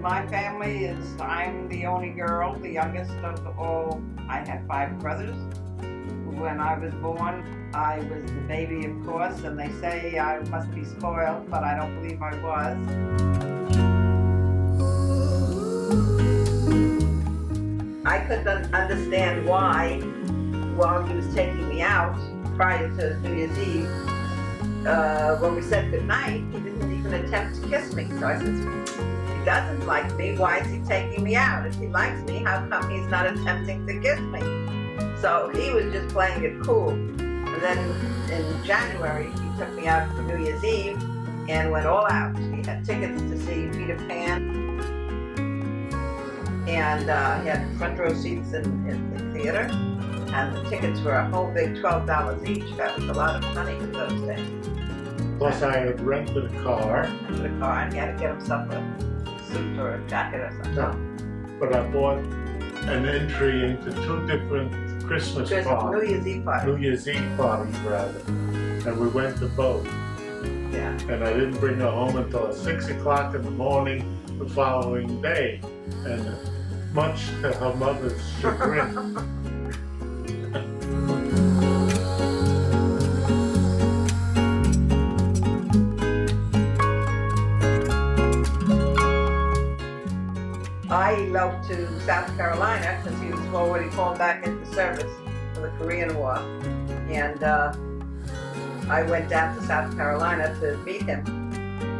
My family is, I'm the only girl, the youngest of all. I had 5 brothers. When I was born, I was the baby, of course, and they say I must be spoiled, but I don't believe I was. I couldn't understand why, while he was taking me out prior to New Year's Eve, when we said goodnight, he didn't even attempt to kiss me. So I said, he doesn't like me, why is he taking me out? If he likes me, how come he's not attempting to kiss me? So he was just playing it cool. And then in January, he took me out for New Year's Eve and went all out. He had tickets to see Peter Pan, and he had front row seats in the theater, and the tickets were a whole big $12 each. That was a lot of money in those days. Plus I had rented a car. And he had to get himself a suit or a jacket or something. No. But I bought an entry into 2 different Christmas parties. New Year's Eve parties. New Year's Eve parties, rather. And we went to both. Yeah. And I didn't bring her home until 6 o'clock in the morning the following day. And much to her mother's chagrin. I eloped to South Carolina because he was already called back into service for the Korean War. And I went down to South Carolina to meet him.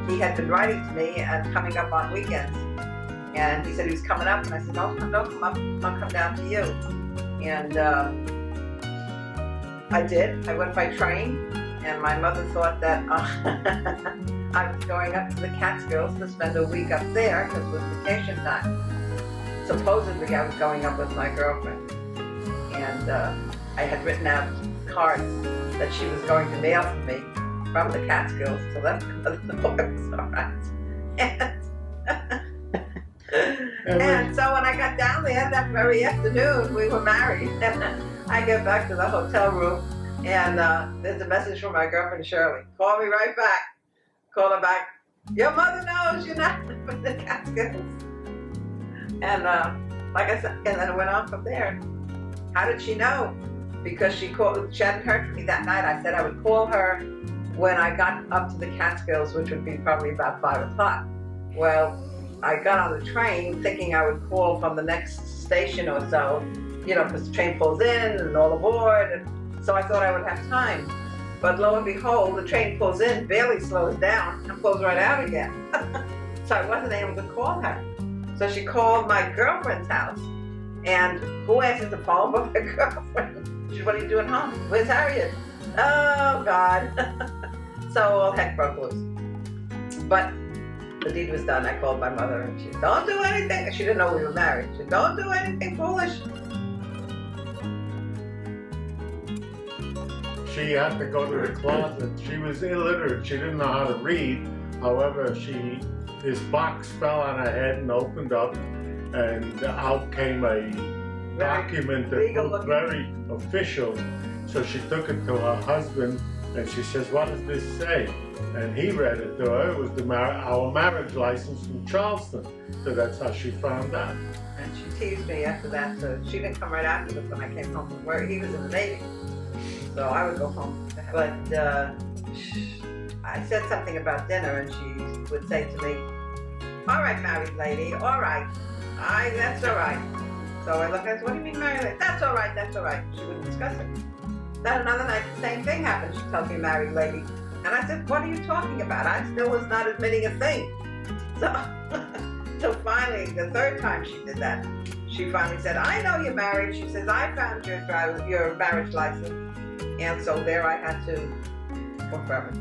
He had been writing to me and coming up on weekends. And he said he was coming up, and I said, no, don't come up, I'll come down to you. And I did. I went by train, and my mother thought that I was going up to the Catskills to spend a week up there because it was vacation time. Supposedly I was going up with my girlfriend, and I had written out cards that she was going to mail for me from the Catskills to them because the boy was all right. And so when I got down there that very afternoon, we were married. I get back to the hotel room, and there's a message from my girlfriend Shirley. Call me right back. Call her back. Your mother knows you're not from the Catskills. And like I said, and then it went on from there. How did she know? Because she hadn't heard from me that night. I said I would call her when I got up to the Catskills, which would be probably about 5 o'clock. Well, I got on the train thinking I would call from the next station or so, because the train pulls in and all aboard, and so I thought I would have time. But lo and behold, the train pulls in, barely slows down, and pulls right out again. So I wasn't able to call her. So she called my girlfriend's house, and who answers the phone but my girlfriend? She said, what are you doing home? Where's Harriet? Oh, God. So all heck broke loose. But the deed was done. I called my mother, and she said, don't do anything. She didn't know we were married. She said, don't do anything foolish. She had to go to the closet. She was illiterate. She didn't know how to read. However, this box fell on her head and opened up, and out came a document that looked very official. So she took it to her husband, and she says, what does this say? And he read it to her. It was our marriage license from Charleston. So that's how she found out. And she teased me after that. So she didn't come right after this when I came home from work. He was in the Navy. So I would go home. But I said something about dinner, and she would say to me, all right, married lady, all right. That's all right. So I looked at her, what do you mean married lady? That's all right, that's all right. She wouldn't discuss it. Then another night, the same thing happened. She tells me married lady. And I said, what are you talking about? I still was not admitting a thing. So finally, the 3rd time she did that, she finally said, I know you're married. She says, I found your marriage license. And so there I had to confirm it.